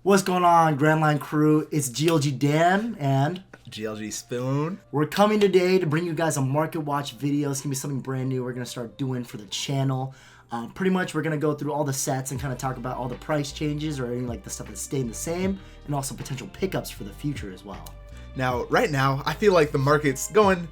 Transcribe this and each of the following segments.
What's going on, Grand Line crew? It's GLG Dan and GLG Spoon. We're coming today to bring you guys a market watch video. It's gonna be something brand new we're gonna start doing for the channel. Pretty much we're gonna go through all the sets and kind of talk about all the price changes or any like the stuff that's staying the same, and also potential pickups for the future as well. Now, right now, I feel like the market's going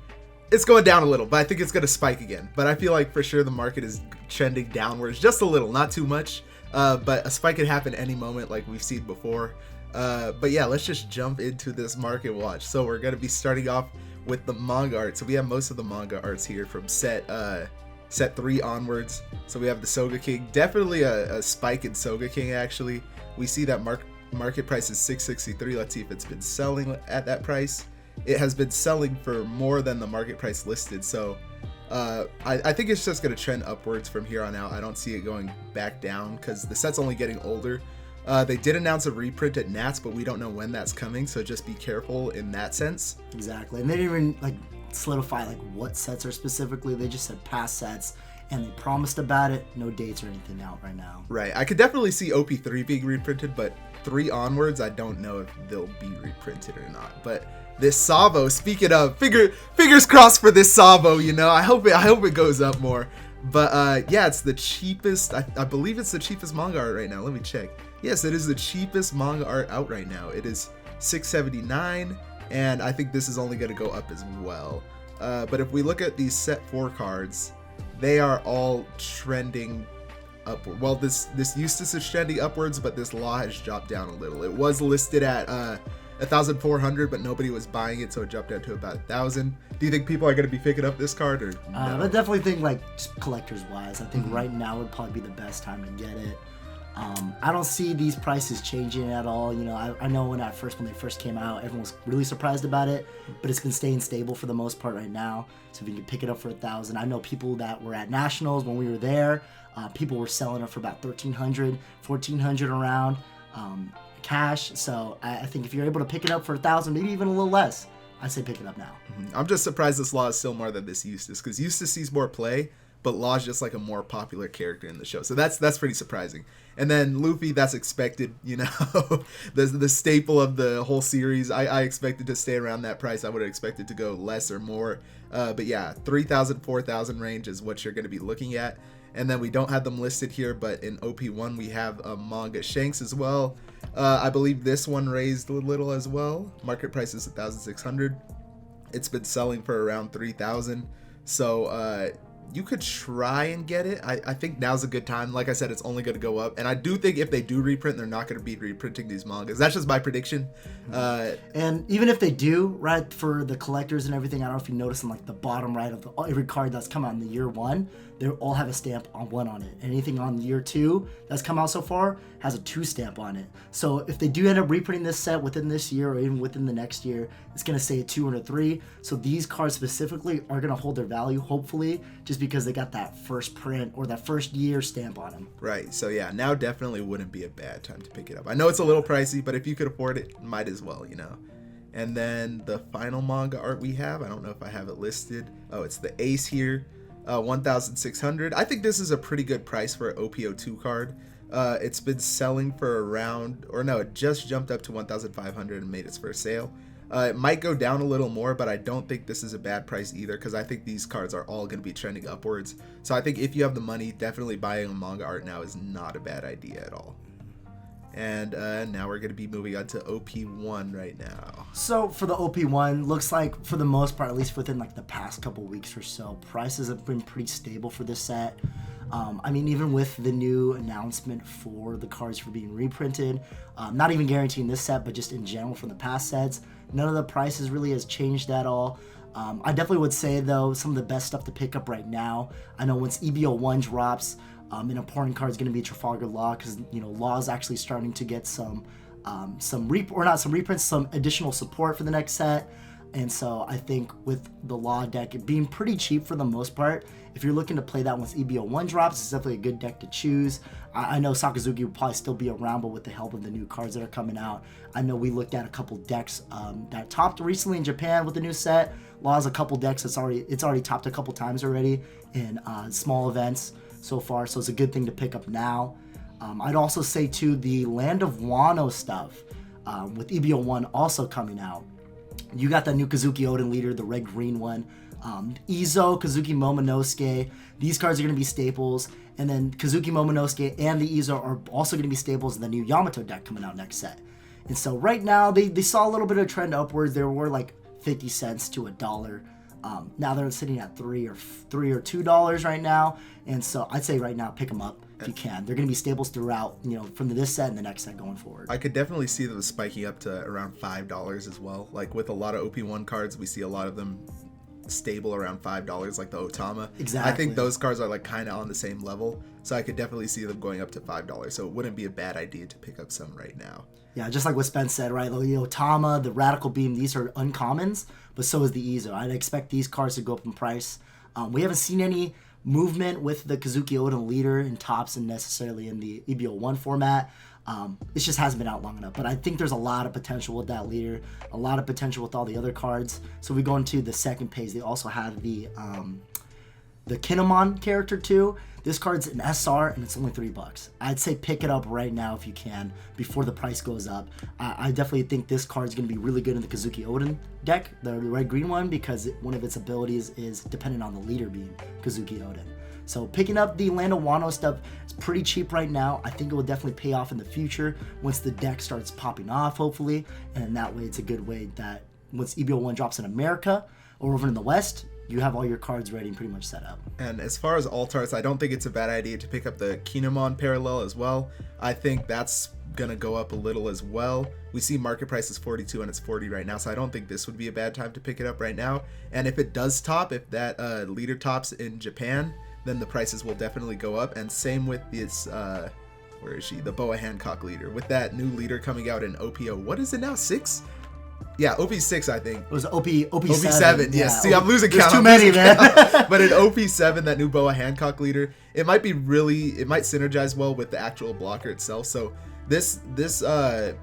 down a little, but I think it's gonna spike again. But I feel like for sure the market is trending downwards just a little, not too much. But a spike could happen any moment like we've seen before. But yeah, let's just jump into this market watch. So we're going to be starting off with the manga art. So we have most of the manga arts here from set 3 onwards. So we have the Soga King. Definitely a spike in Soga King, actually. We see that market price is 663. Let's see if it's been selling at that price. It has been selling for more than the market price listed. So I think it's just going to trend upwards from here on out. I don't see it going back down because the set's only getting older. They did announce a reprint at Nats, but we don't know when that's coming, so just be careful in that sense. Exactly, and they didn't even solidify what sets are specifically. They just said past sets, and they promised about it. No dates or anything out right now. Right, I could definitely see OP3 being reprinted, but 3 onwards, I don't know if they'll be reprinted or not. But this Savo, speaking of, fingers crossed for this Savo, you know, I hope it goes up more. But yeah, it's the cheapest, I believe it's the cheapest manga art right now. Let me check. Yes, it is the cheapest manga art out right now. It is $679, and I think this is only going to go up as well. But if we look at these set 4 cards, they are all trending upward. Well, this Eustace is trending upwards, but this Law has dropped down a little. It was listed at 1,400, but nobody was buying it, so it dropped down to about 1,000. Do you think people are going to be picking up this card, or no? I definitely think just collectors wise, I think right now would probably be the best time to get it. I don't see these prices changing at all. You know, I know when they first came out, everyone was really surprised about it, but it's been staying stable for the most part right now. So if you can pick it up for 1,000, I know people that were at Nationals when we were there, people were selling it for about 1,300, 1,400 around cash. So I think if you're able to pick it up for 1,000, maybe even a little less, I say pick it up now. I'm just surprised this Law is still more than this Eustace, because Eustace sees more play, but Law's just like a more popular character in the show. So that's pretty surprising. And then Luffy, that's expected, you know, the staple of the whole series. I expected to stay around that price. I would have expected to go less or more. But yeah, 3,000, 4,000 range is what you're going to be looking at. And then we don't have them listed here, but in OP1 we have a manga Shanks as well. I believe this one raised a little as well. Market price is 1,600. It's been selling for around 3,000. So you could try and get it. I think now's a good time. Like I said, it's only going to go up. And I do think if they do reprint, they're not going to be reprinting these mangas. That's just my prediction. And even if they do, right, for the collectors and everything, I don't know if you notice on the bottom right of every card that's come out in the year 1, they all have a stamp on 1 on it. Anything on year 2 that's come out so far has a 2 stamp on it. So if they do end up reprinting this set within this year or even within the next year, it's going to say a 2 and a 3. So these cards specifically are going to hold their value, hopefully, just because they got that first print or that first year stamp on them. Right. So yeah, now definitely wouldn't be a bad time to pick it up. I know it's a little pricey, but if you could afford it, might as well, you know. And then the final manga art we have, I don't know if I have it listed. Oh, it's the Ace here. 1,600. I think this is a pretty good price for an OPO2 card. It's been selling for around, or no, it just jumped up to 1,500 and made its first sale. It might go down a little more, but I don't think this is a bad price either, because I think these cards are all going to be trending upwards. So I think if you have the money, definitely buying a manga art now is not a bad idea at all. And now we're going to be moving on to OP1 right now. So for the OP1, looks like for the most part, at least within the past couple weeks or so, prices have been pretty stable for this set. I mean, even with the new announcement for the cards for being reprinted, not even guaranteeing this set, but just in general from the past sets, none of the prices really has changed at all. I definitely would say, though, some of the best stuff to pick up right now, I know once EBO1 drops, an important card is going to be Trafalgar Law, because Law is actually starting to get some reprints, some additional support for the next set. And so I think with the Law deck, it being pretty cheap for the most part, if you're looking to play that once EBO1 drops, it's definitely a good deck to choose. I know Sakazuki will probably still be around, but with the help of the new cards that are coming out, I know we looked at a couple decks that topped recently in Japan with the new set. Law has a couple decks that's already topped a couple times already in small events so far, so it's a good thing to pick up now. I'd also say too the Land of Wano stuff with EBO 1 also coming out. You got that new Kazuki Oden leader, the red green one. Izo, Kazuki Momonosuke, these cards are going to be staples. And then Kazuki Momonosuke and the Izo are also going to be staples in the new Yamato deck coming out next set. And so right now, they saw a little bit of a trend upwards. There were like 50 cents to $1. Now they're sitting at $3 or $2 right now. And so I'd say right now, pick them up if you can. They're going to be staples throughout, from this set and the next set going forward. I could definitely see them spiking up to around $5 as well. Like with a lot of OP1 cards, we see a lot of them stable around $5, like the Otama. Exactly. I think those cards are like kind of on the same level, so I could definitely see them going up to $5. So it wouldn't be a bad idea to pick up some right now. Yeah, just like what Spence said, right? The Otama, the Radical Beam, these are uncommons, but so is the Izo. I'd expect these cards to go up in price. We haven't seen any movement with the Kazuki Oden leader in tops and necessarily in the EBO 1 format. It just hasn't been out long enough. But I think there's a lot of potential with that leader, a lot of potential with all the other cards. So we go into the second page. They also have the Kinemon character too. This card's an SR and it's only $3. I'd say pick it up right now if you can before the price goes up. I definitely think this card's going to be really good in the Kazuki Oden deck, the red-green one, because one of its abilities is dependent on the leader being Kazuki Oden. So picking up the Land of Wano stuff is pretty cheap right now. I think it will definitely pay off in the future once the deck starts popping off, hopefully. And that way it's a good way that once EBO 1 drops in America or over in the West, you have all your cards ready and pretty much set up. And as far as alt arts, I don't think it's a bad idea to pick up the Kinemon parallel as well. I think that's going to go up a little as well. We see market price is 42 and it's 40 right now, so I don't think this would be a bad time to pick it up right now. And if it does top, if that leader tops in Japan, then the prices will definitely go up. And same with this, where is she? The Boa Hancock leader. With that new leader coming out in OPO, what is it now, 6? Yeah, OP6, I think. It was OP7. OP7, yes. Yeah. See, I'm losing count. There's too many, man. But in OP7, that new Boa Hancock leader, it might synergize well with the actual blocker itself. So this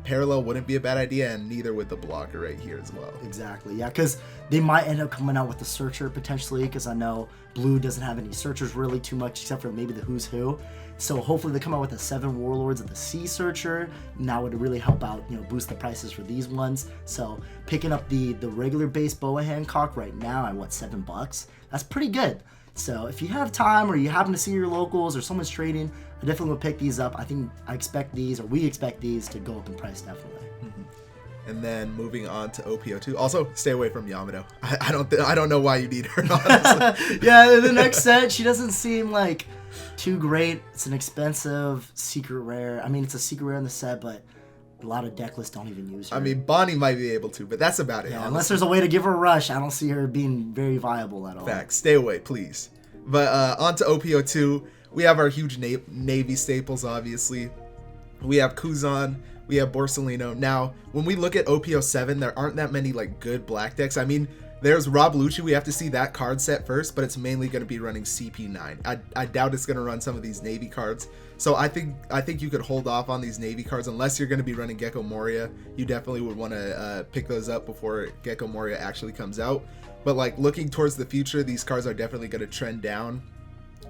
parallel wouldn't be a bad idea, and neither would the blocker right here as well. Exactly, yeah, because they might end up coming out with the searcher potentially, because I know blue doesn't have any searchers really too much, except for maybe the Who's Who. So hopefully they come out with a 7 Warlords of the Sea searcher, and that would really help out, boost the prices for these ones. So picking up the regular base Boa Hancock right now at $7? That's pretty good. So if you have time or you happen to see your locals or someone's trading, I definitely will pick these up. We expect these to go up in price definitely. Mm-hmm. And then moving on to OPO2. Also, stay away from Yamato. I don't know why you need her, honestly. Yeah, in the next set, she doesn't seem like too great. It's an expensive secret rare. I mean, it's a secret rare in the set, but a lot of deck lists don't even use her. I mean, Bonnie might be able to, but that's about it. Yeah, unless there's a way to give her a rush, I don't see her being very viable at all. Facts. Stay away, please. But on to OPO2. We have our huge Navy staples, obviously. We have Kuzan. We have Borsellino. Now, when we look at OPO7, there aren't that many good black decks. I mean, there's Rob Lucci. We have to see that card set first, but it's mainly going to be running CP9. I doubt it's going to run some of these Navy cards. So I think you could hold off on these Navy cards unless you're going to be running Gecko Moria. You definitely would want to pick those up before Gecko Moria actually comes out. But looking towards the future, these cards are definitely going to trend down,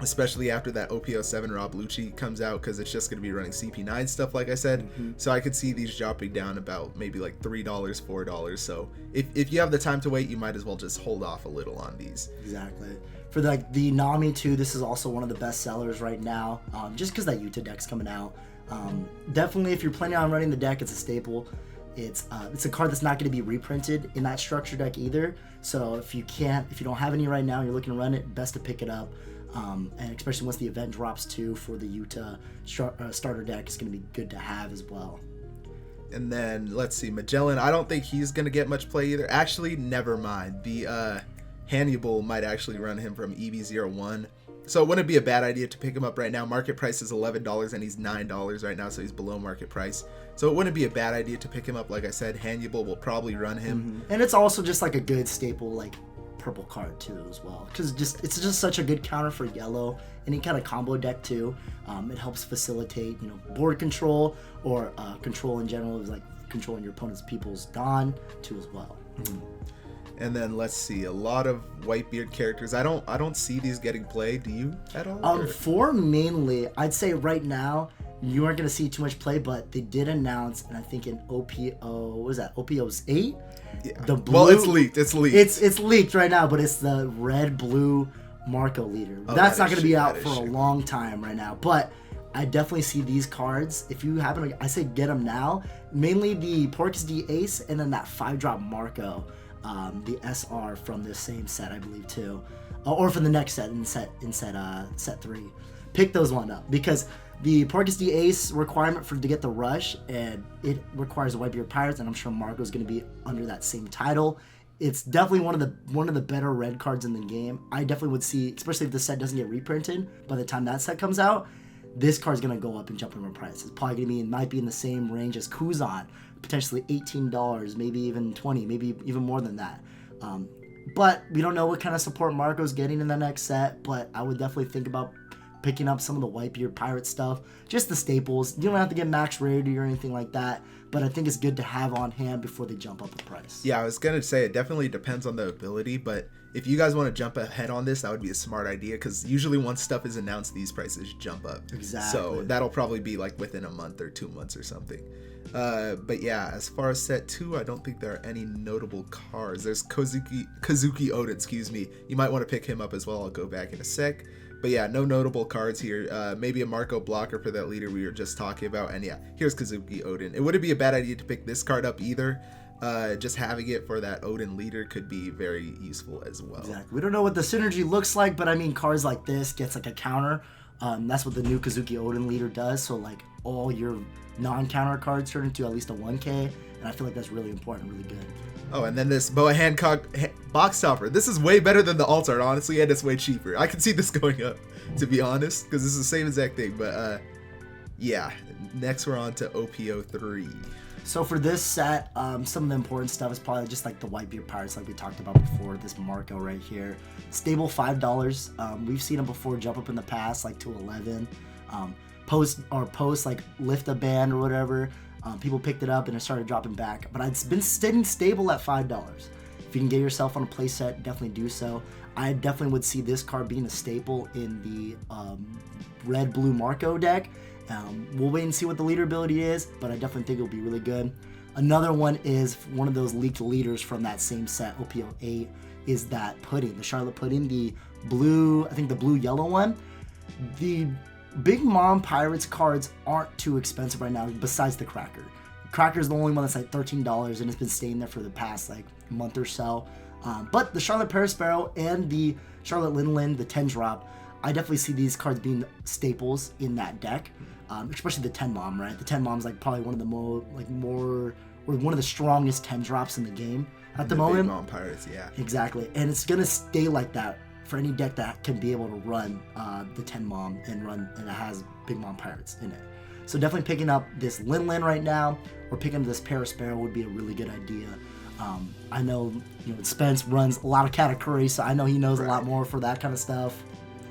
especially after that OPO7 Rob Lucci comes out, because it's just going to be running CP9 stuff, like I said. Mm-hmm. So I could see these dropping down about maybe $3, $4. So if you have the time to wait, you might as well just hold off a little on these. Exactly. For the Nami too, this is also one of the best sellers right now, just because that Yuta deck's coming out. Definitely, if you're planning on running the deck, it's a staple. It's a card that's not going to be reprinted in that structure deck either. So if you don't have any right now, and you're looking to run it, best to pick it up. And especially once the event drops too for the Yuta starter deck, it's going to be good to have as well. And then let's see, Magellan. I don't think he's going to get much play either. Actually, never mind. The Hannibal might actually run him from EB01. So it wouldn't be a bad idea to pick him up right now. Market price is $11 and he's $9 right now, so he's below market price. So it wouldn't be a bad idea to pick him up. Like I said, Hannibal will probably run him. Mm-hmm. And it's also just a good staple purple card too as well, because it's just such a good counter for yellow. Any kind of combo deck too. It helps facilitate board control or control in general, is controlling your opponent's people's Dawn too as well. Mm-hmm. And then let's see, a lot of Whitebeard characters. I don't see these getting played. Do you at all? For mainly, I'd say right now you aren't going to see too much play, but they did announce, and I think in OPO, what is that? OPO's 8? Yeah. The blue, well, it's leaked. It's leaked. It's leaked right now, but it's the red-blue Marco leader. That's not going to be out for a long time right now, but I definitely see these cards. If you happen to, I say get them now. Mainly the Porcus D Ace, and then that 5-drop Marco, the SR from this same set, I believe too, or from the next set in set 3. Pick those one up because the Porcus D Ace requirement to get the rush, and it requires the Whitebeard Pirates, and I'm sure Marco's going to be under that same title. It's definitely one of the better red cards in the game. I definitely would see, especially if the set doesn't get reprinted by the time that set comes out, this card's gonna go up and jump in price. It's probably gonna be, it might be in the same range as Kuzan, potentially $18, maybe even $20, maybe even more than that. But we don't know what kind of support Marco's getting in the next set. But I would definitely think about picking up some of the Whitebeard Pirate stuff, just the staples. You don't have to get max rarity or anything like that, but I think it's good to have on hand before they jump up in price. Yeah, I was gonna say it definitely depends on the ability, but if you guys want to jump ahead on this, that would be a smart idea, because usually once stuff is announced, these prices jump up. Exactly. So that'll probably be like within a month or 2 months or something. But yeah, as far as set 2, I don't think there are any notable cards. There's Kazuki Odin, excuse me. You might want to pick him up as well. I'll go back in a sec. But yeah, no notable cards here. Maybe a Marco blocker for that leader we were just talking about. And yeah, here's Kazuki Odin. It wouldn't be a bad idea to pick this card up either. Just having it for that Odin leader could be very useful as well. Exactly. We don't know what the synergy looks like, but I mean, cards like this gets like a counter. That's what the new Kazuki Odin leader does. So like all your non-counter cards turn into at least a 1K, and I feel like that's really important, really good. Oh, and then this Boa Hancock box topper. This is way better than the alt art, honestly, and it's way cheaper. I can see this going up, to be honest, because this is the same exact thing. But yeah, next we're on to OPO 3. So for this set, some of the important stuff is probably just like the Whitebeard Pirates, like we talked about before. This Marco right here, stable $5. We've seen them before jump up in the past, like to 11. Post like lift a band or whatever. People picked it up and it started dropping back, but it's been staying stable at $5. If you can get yourself on a play set, definitely do so. I definitely would see this card being a staple in the red-blue Marco deck. We'll wait and see what the leader ability is, but I definitely think it'll be really good. Another one is one of those leaked leaders from that same set, OPO 8, is that Pudding, the Charlotte Pudding, the blue, I think the blue-yellow one. The Big Mom Pirates cards aren't too expensive right now, besides the Cracker. Cracker's the only one that's like $13, and it's been staying there for the past like month or so. But the Charlotte Parasparrow and the Charlotte Linlin, the 10-drop, I definitely see these cards being staples in that deck, especially the 10 Mom, right? The 10 Mom's like probably one of the more one of the strongest 10 drops in the game at the moment. Big Mom Pirates, yeah. Exactly, and it's gonna stay like that for any deck that can be able to run the 10 Mom and it has Big Mom Pirates in it. So definitely picking up this Linlin right now, or picking up this Parasparrow would be a really good idea. I know, Spence runs a lot of Katakuri, so I know he knows a lot more for that kind of stuff.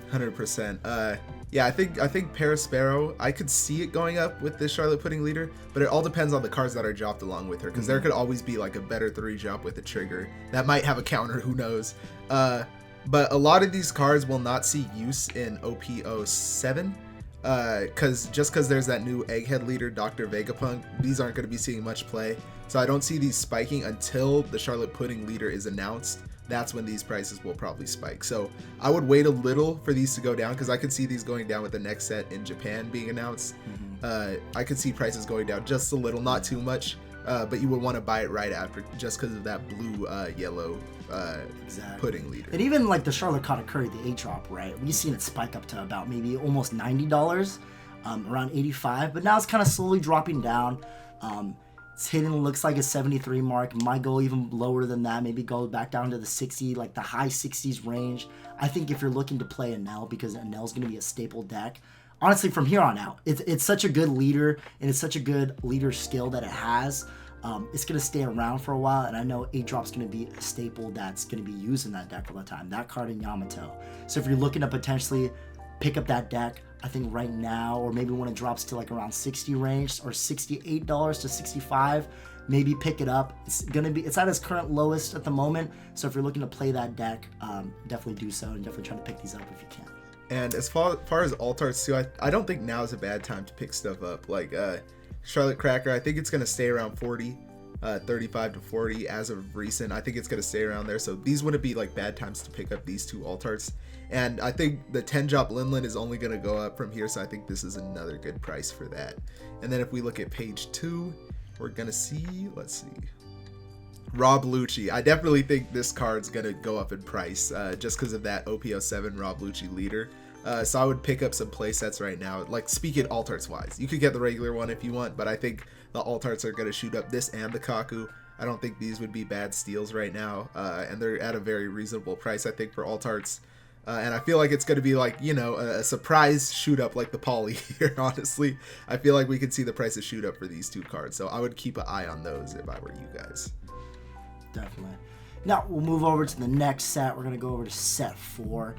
100%. Yeah, I think Parasparrow, I could see it going up with this Charlotte Pudding leader, but it all depends on the cards that are dropped along with her, because there could always be like a better 3-drop with a trigger that might have a counter, who knows. But a lot of these cards will not see use in OPO 7, because there's that new Egghead leader, Dr. Vegapunk, these aren't going to be seeing much play. So I don't see these spiking until the Charlotte Pudding leader is announced. That's when these prices will probably spike. So I would wait a little for these to go down, because I could see these going down with the next set in Japan being announced. I could see prices going down just a little, not too much, but you would want to buy it right after, just because of that blue yellow Pudding leader. And even like the Charlotte Katakuri, the 8-drop, right? We've seen it spike up to about maybe almost $90, around 85, but now it's kind of slowly dropping down. It's hitting, looks like a 73 mark, might go even lower than that, maybe go back down to the 60, like the high 60s range. I think if you're looking to play Enel, because Enel's going to be a staple deck, honestly, from here on out, it's such a good leader, and it's such a good leader skill that it has. It's going to stay around for a while, and I know 8-drop's going to be a staple that's going to be used in that deck all the time, that card in Yamato. So if you're looking to potentially pick up that deck, I think right now, or maybe when it drops to like around 60 range, or $68 to $65, maybe pick it up. It's at its current lowest at the moment, so if you're looking to play that deck, definitely do so, and definitely try to pick these up if you can. And as far as alt arts too, I don't think now is a bad time to pick stuff up. Like Charlotte Cracker, I think it's gonna stay around 40, 35 to 40 as of recent. I think it's gonna stay around there. So these wouldn't be like bad times to pick up these two alt arts. And I think the 10 drop Linlin is only gonna go up from here. So I think this is another good price for that. And then if we look at page 2, we're gonna see, let's see, Rob Lucci. I definitely think this card's gonna go up in price just because of that OP07 Rob Lucci leader. So I would pick up some play sets right now. Like, speaking alt arts wise, you could get the regular one if you want, but I think the alt arts are gonna shoot up, this and the Kaku. I don't think these would be bad steals right now, and they're at a very reasonable price, I think, for alt arts. And I feel like it's going to be like, you know, a surprise shoot up like the Poly here, honestly. I feel like we could see the prices shoot up for these two cards. So I would keep an eye on those if I were you guys. Definitely. Now we'll move over to the next set. We're going to go over to set 4.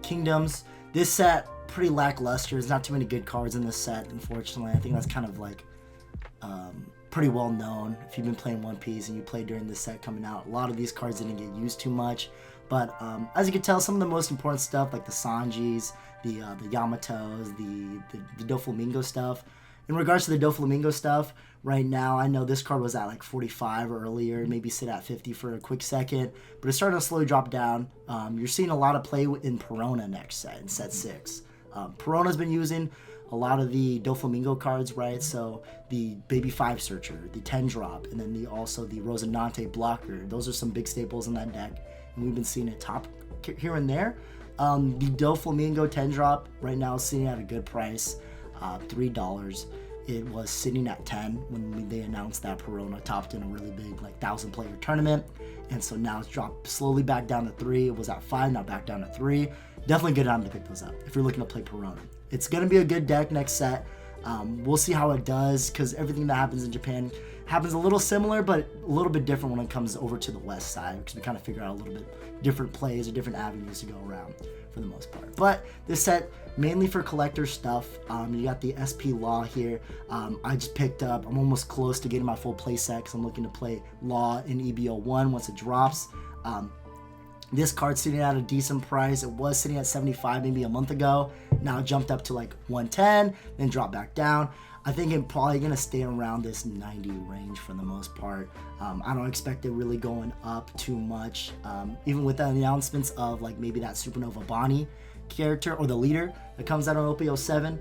Kingdoms. This set, pretty lackluster. There's not too many good cards in this set, unfortunately. I think that's kind of like pretty well known. If you've been playing One Piece and you played during this set coming out, a lot of these cards didn't get used too much. But as you can tell, some of the most important stuff, like the Sanjis, the Yamatos, the Doflamingo stuff. In regards to the Doflamingo stuff, right now, I know this card was at like 45 earlier, maybe sit at 50 for a quick second, but it's starting to slowly drop down. You're seeing a lot of play in Perona next set, in set 6. Perona's been using a lot of the Doflamingo cards, right? So the Baby 5 Searcher, the 10 drop, and then also the Rosinante Blocker. Those are some big staples in that deck. And we've been seeing it top here and there. The Doflamingo 10 drop right now is sitting at a good price, $3. It was sitting at 10 when they announced that Perona topped in a really big, like, 1,000-player tournament. And so now it's dropped slowly back down to 3. It was at 5, now back down to 3. Definitely good time to pick those up if you're looking to play Perona. It's going to be a good deck next set. We'll see how it does, because everything that happens in Japan happens a little similar, but a little bit different when it comes over to the west side, because we kind of figure out a little bit different plays or different avenues to go around for the most part. But this set, mainly for collector stuff. You got the SP Law here. I just picked up, I'm almost close to getting my full play set, because I'm looking to play Law in EBO1 once it drops. This card's sitting at a decent price. It was sitting at 75 maybe a month ago. Now it jumped up to like 110, then dropped back down. I think it's probably going to stay around this 90 range for the most part. I don't expect it really going up too much. Even with the announcements of like maybe that Supernova Bonnie character or the leader that comes out on OP07,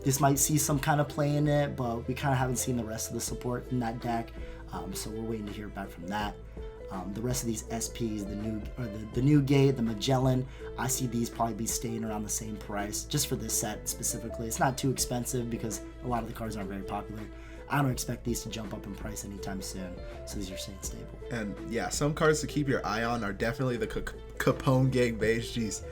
this might see some kind of play in it, but we kind of haven't seen the rest of the support in that deck. So we're waiting to hear back from that. The rest of these SPs, the New Gate, the Magellan, I see these probably be staying around the same price just for this set specifically. It's not too expensive because a lot of the cards aren't very popular. I don't expect these to jump up in price anytime soon, so these are staying stable. And yeah, some cards to keep your eye on are definitely the Capone Gang Beige. Jeez.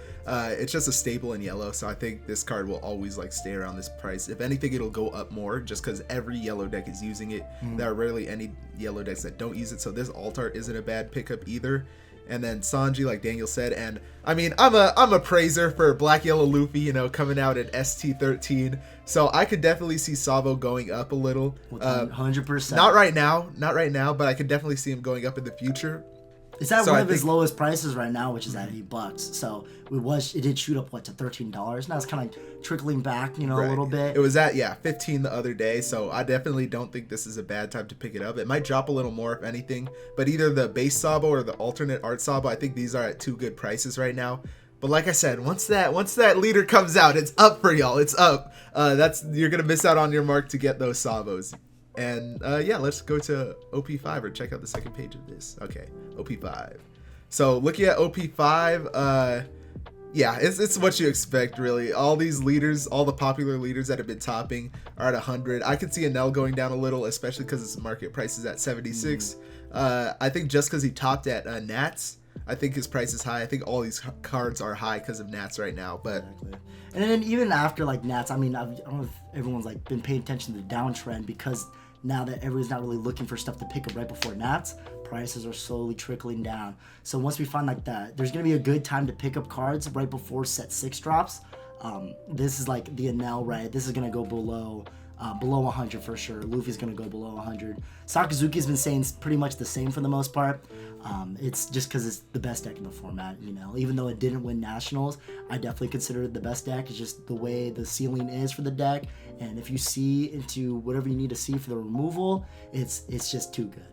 It's just a staple in yellow, so I think this card will always like stay around this price. If anything, it'll go up more just because every yellow deck is using it. There are rarely any yellow decks that don't use it, so this alt art isn't a bad pickup either. And then Sanji, like Daniel said, and I mean, I'm a praiser for Black Yellow Luffy, you know, coming out at ST13, so I could definitely see Savo going up a little. 100%. Not right now, but I could definitely see him going up in the future. It's at one of his lowest prices right now, which is at $8. So it did shoot up to $13. Now it's kind of trickling back, a little bit. It was at 15 the other day. So I definitely don't think this is a bad time to pick it up. It might drop a little more if anything, but either the base Sabo or the alternate art Sabo, I think these are at 2 good prices right now. But like I said, once that leader comes out, it's up for y'all. It's up. You're gonna miss out on your mark to get those Sabos. And let's go to OP5 or check out the second page of this. Okay, OP5. So looking at OP5, it's what you expect really. All these leaders, all the popular leaders that have been topping are at 100. I could see Enel going down a little, especially because its market price is at 76. I think just because he topped at Nats, I think his price is high. I think all these cards are high because of Nats right now. But and then even after like Nats, I mean, I don't know if everyone's like been paying attention to the downtrend, because now that everyone's not really looking for stuff to pick up right before Nats, prices are slowly trickling down. So once we find like that, there's gonna be a good time to pick up cards right before set 6 drops. This is like the Enel, right? This is gonna go below below 100 for sure. Luffy's gonna go below 100. Sakazuki's been saying pretty much the same for the most part. It's just because it's the best deck in the format, you know. Even though it didn't win nationals, I definitely consider it the best deck. It's just the way the ceiling is for the deck, and if you see into whatever you need to see for the removal, it's just too good.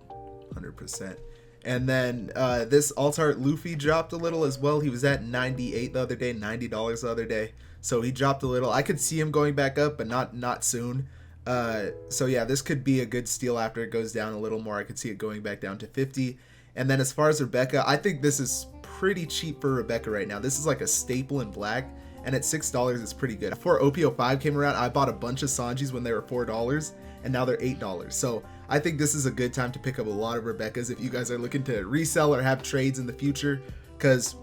100%. And then this alt art Luffy dropped a little as well. He was at 98 the other day, $90 the other day. So he dropped a little. I could see him going back up, but not soon. So yeah, this could be a good steal after it goes down a little more. I could see it going back down to 50. And then as far as Rebecca, I think this is pretty cheap for Rebecca right now. This is like a staple in black, and at $6 it's pretty good. Before OPO5 came around, I bought a bunch of Sanjis when they were $4, and now they're $8. So I think this is a good time to pick up a lot of Rebeccas if you guys are looking to resell or have trades in the future, because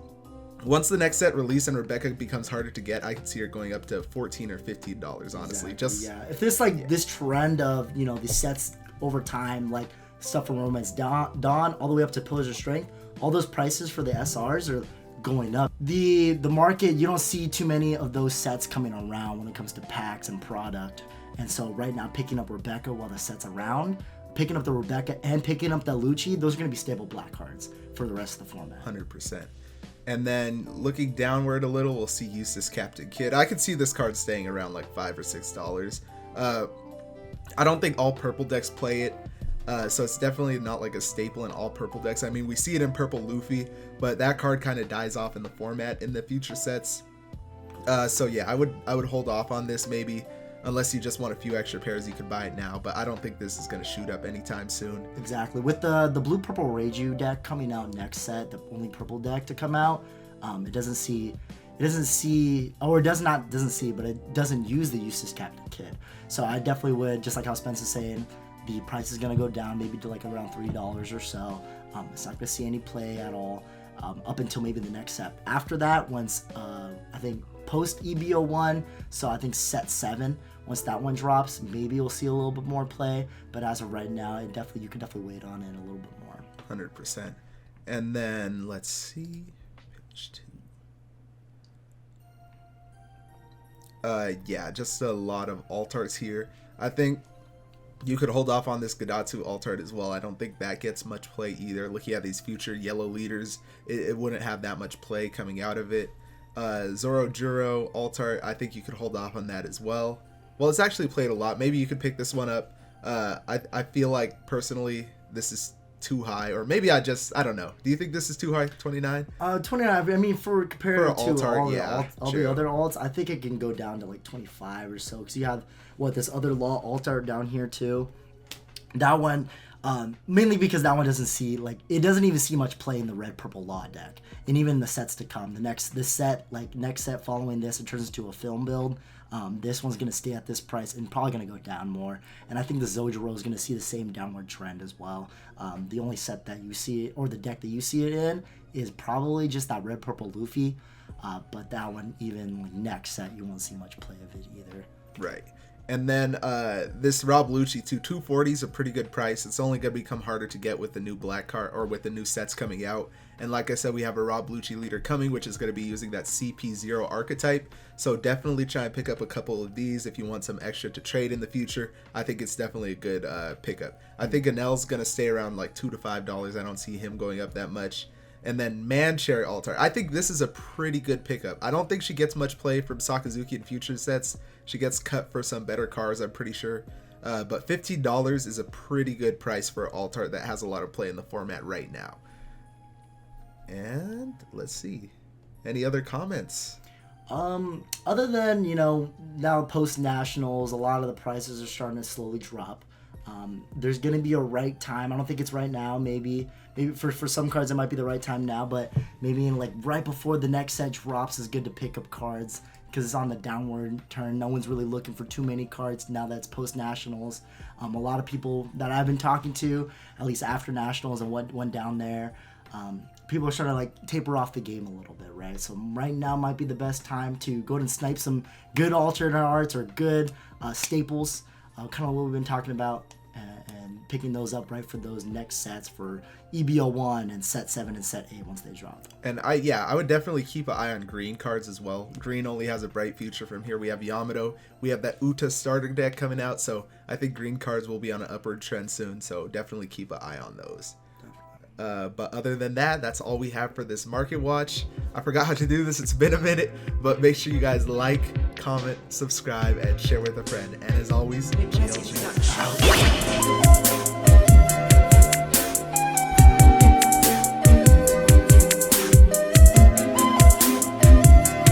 once the next set release and Rebecca becomes harder to get, I can see her going up to $14 or $15, honestly. Exactly, yeah. If there's like this trend of, you know, the sets over time, like stuff from Romance Dawn all the way up to Pillars of Strength, all those prices for the SRs are going up. The market, you don't see too many of those sets coming around when it comes to packs and product. And so right now, picking up Rebecca while the set's around, picking up the Rebecca and picking up the Lucci, those are going to be stable black cards for the rest of the format. 100%. And then looking downward a little, we'll see Eustace Captain Kidd. I could see this card staying around like $5 or $6. I don't think all purple decks play it. So it's definitely not like a staple in all purple decks. I mean, we see it in purple Luffy, but that card kind of dies off in the format in the future sets. So yeah, I would hold off on this maybe, unless you just want a few extra pairs. You could buy it now, but I don't think this is going to shoot up anytime soon. Exactly. With the blue purple Reiju deck coming out next set, the only purple deck to come out, it doesn't use the Eustace Captain Kidd. So I definitely would, just like how Spencer's saying, the price is going to go down maybe to like around $3 or so. It's not going to see any play at all up until maybe the next set. After that, once I think post EBO1, so I think set 7, once that one drops, maybe you'll see a little bit more play. But as of right now, you can definitely wait on it a little bit more. 100%. And then let's see, page 2. Yeah, just a lot of alt arts here. I think you could hold off on this Gadatsu alt art as well. I don't think that gets much play either. Looking at these future yellow leaders, it wouldn't have that much play coming out of it. Zoro Juro alt art, I think you could hold off on that as well. Well, it's actually played a lot. Maybe you could pick this one up. I feel like personally this is too high, or maybe I don't know. Do you think this is too high, 29? 29, I mean, compared to all true. the other alts, I think it can go down to like 25 or so, because you have this other law alt art down here too. That one, mainly because that one doesn't even see much play in the red purple law deck, and even the sets to come. Next set following this, it turns into a film build. This one's gonna stay at this price and probably gonna go down more. And I think the Zojuro is gonna see the same downward trend as well. The only set that you see it, or the deck that you see it in, is probably just that red purple Luffy. But that one, even like next set, you won't see much play of it either. Right. And then this Rob Lucci 240 is a pretty good price. It's only going to become harder to get with the new black card, or with the new sets coming out. And like I said, we have a Rob Lucci leader coming, which is going to be using that CP0 archetype. So definitely try and pick up a couple of these if you want some extra to trade in the future. I think it's definitely a good pickup. I think Anel's going to stay around like $2 to $5. I don't see him going up that much. And then Man Cherry Altar. I think this is a pretty good pickup. I don't think she gets much play from Sakazuki in future sets. She gets cut for some better cards, I'm pretty sure. But $15 is a pretty good price for an Altar that has a lot of play in the format right now. And let's see. Any other comments? Other than, now post-nationals, a lot of the prices are starting to slowly drop. There's going to be a right time. I don't think it's right now. Maybe for some cards it might be the right time now, but maybe in like right before the next set drops is good to pick up cards, because it's on the downward turn. No one's really looking for too many cards now that's post-nationals. A lot of people that I've been talking to, at least after nationals and what went down there, people are starting to like taper off the game a little bit, right? So right now might be the best time to go ahead and snipe some good alternate arts or good staples, kind of what we've been talking about, and picking those up right for those next sets for EBO1 and set 7 and set 8 once they drop. And I would definitely keep an eye on green cards as well. Green only has a bright future from here. We have Yamato, we have that Uta starter deck coming out, so I think green cards will be on an upward trend soon, so definitely keep an eye on those. But other than that, that's all we have for this market watch. I forgot how to do this, it's been a minute, but make sure you guys like, comment, subscribe, and share with a friend. And as always, GLG out.